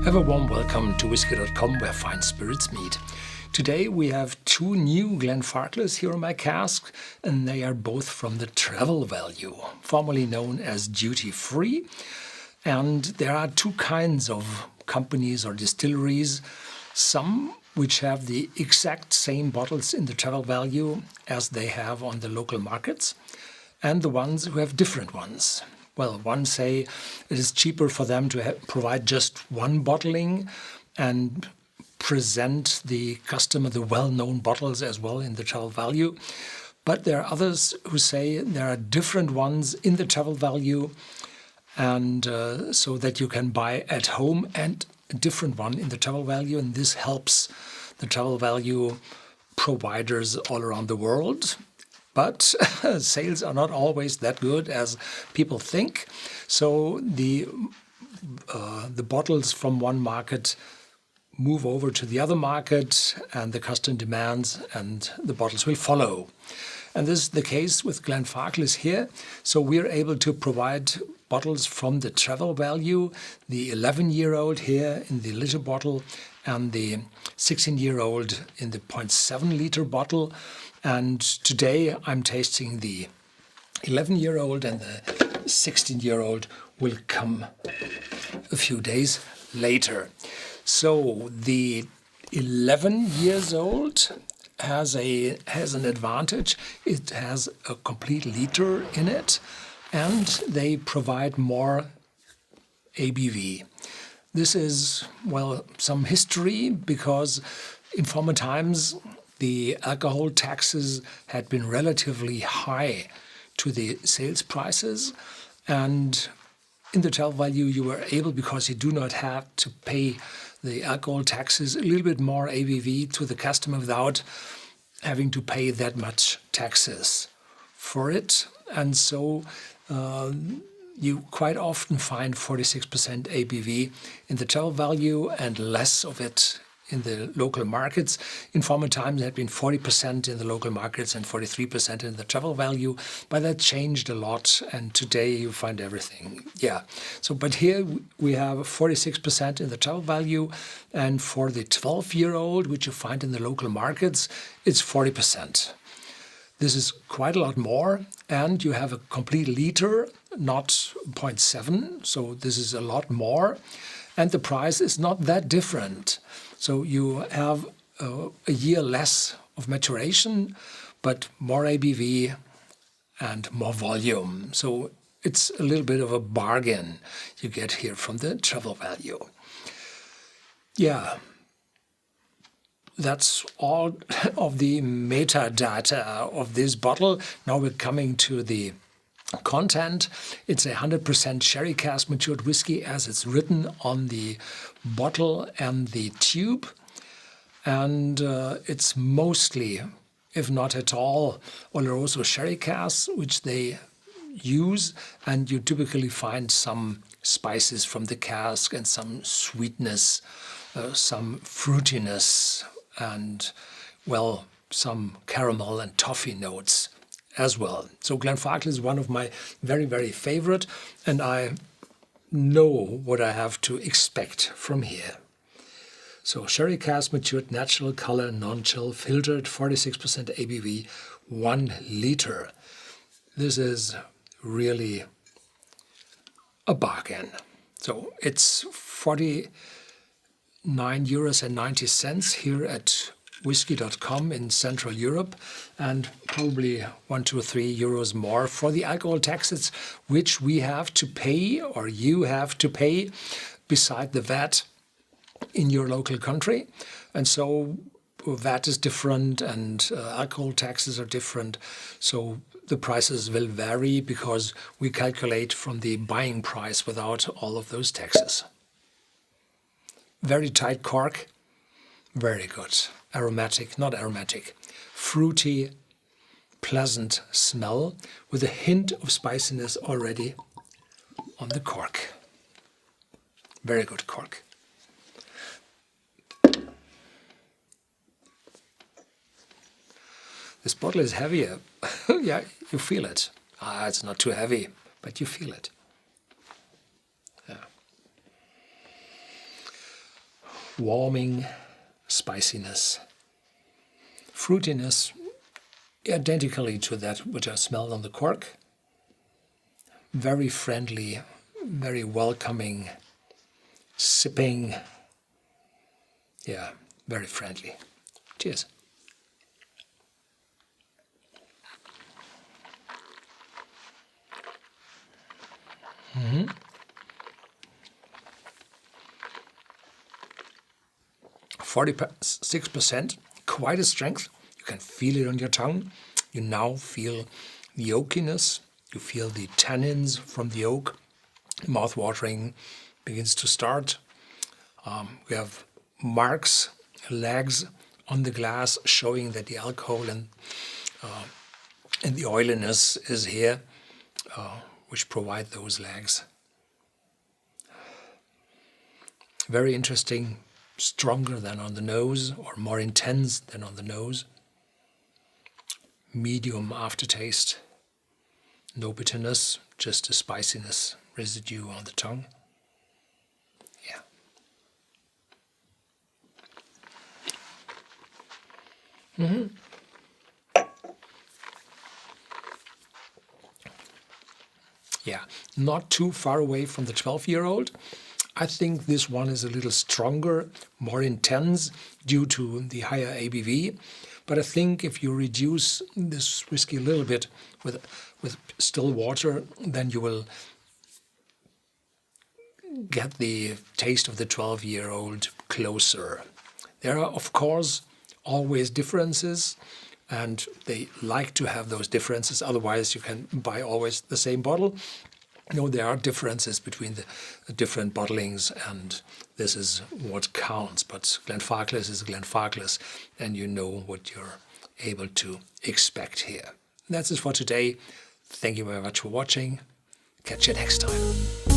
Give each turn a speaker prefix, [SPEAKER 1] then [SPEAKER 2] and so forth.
[SPEAKER 1] Have a warm welcome to Whisky.com, where fine spirits meet. Today we have two new Glenfarclas here in my cask, and they are both from the travel value, formerly known as duty-free. And there are two kinds of companies or distilleries, some which have the exact same bottles in the travel value as they have on the local markets, and the ones who have different ones. Well, one say it is cheaper for them to provide just one bottling and present the customer the well-known bottles as well in the travel value. But there are others who say there are different ones in the travel value, and so that you can buy at home and a different one in the travel value, and this helps the travel value providers all around the world. But sales are not always that good as people think. So the bottles from one market move over to the other market, and the customer demands, and the bottles will follow. And this is the case with Glenfarclas here. So we're able to provide bottles from the travel value, the 11-year-old here in the liter bottle, and the 16-year-old in the 0.7 liter bottle. And today I'm tasting the 11-year-old, and the 16-year-old will come a few days later. So the 11 years old has an advantage. It has a complete liter in it, and they provide more ABV. This is, well, some history, because in former times the alcohol taxes had been relatively high to the sales prices, and in the travel value you were able, because you do not have to pay the alcohol taxes, a little bit more ABV to the customer without having to pay that much taxes for it. And so you quite often find 46% ABV in the travel value and less of it in the local markets. In former times it had been 40% in the local markets and 43% in the travel value, but that changed a lot, and today you find everything. Yeah. So, but here we have 46% in the travel value, and for the 12-year-old, which you find in the local markets, it's 40%. This is quite a lot more, and you have a complete liter, not 0.7, so this is a lot more, and the price is not that different. So you have a year less of maturation, but more ABV and more volume. So it's a little bit of a bargain you get here from the travel value. Yeah, that's all of the metadata of this bottle. Now we're coming to the content. It's a 100% sherry cask matured whiskey, as it's written on the bottle and the tube, and it's mostly, if not at all, Oloroso sherry casks which they use, and you typically find some spices from the cask and some sweetness, some fruitiness, and, well, some caramel and toffee notes as well. So Glenfarclas is one of my very, very favorite, and I know what I have to expect from here. So sherry cask matured, natural color, non-chill, filtered, 46% ABV, 1 liter. This is really a bargain. So it's 49.90 euros here at Whisky.com in Central Europe, and probably 1, 2, 3 euros more for the alcohol taxes, which we have to pay, or you have to pay, beside the VAT in your local country. And so VAT is different, and alcohol taxes are different. So the prices will vary, because we calculate from the buying price without all of those taxes. Very tight cork, very good. Aromatic, not aromatic, fruity, pleasant smell with a hint of spiciness already on the cork. Very good cork. This bottle is heavier. Yeah, you feel it. It's not too heavy, but you feel it. Yeah. warming spiciness, fruitiness, identically to that which I smelled on the cork. Very friendly, very welcoming, sipping. Yeah, very friendly. Cheers. 46%, quite a strength. You can feel it on your tongue. You now feel the oakiness. You feel the tannins from the oak. Mouth-watering begins to start. We have marks, legs on the glass showing that the alcohol and the oiliness is here, which provide those legs. Very interesting, stronger than on the nose, or more intense than on the nose. Medium aftertaste. No bitterness, just a spiciness residue on the tongue. Yeah. Yeah, not too far away from the 12-year-old. I think this one is a little stronger, more intense due to the higher ABV. But I think if you reduce this whiskey a little bit with still water, then you will get the taste of the 12-year-old closer. There are, of course, always differences, and they like to have those differences. Otherwise, you can buy always the same bottle. No, there are differences between the different bottlings, and this is what counts. But Glenfarclas is Glenfarclas, and you know what you're able to expect here. That's it for today. Thank you very much for watching. Catch you next time.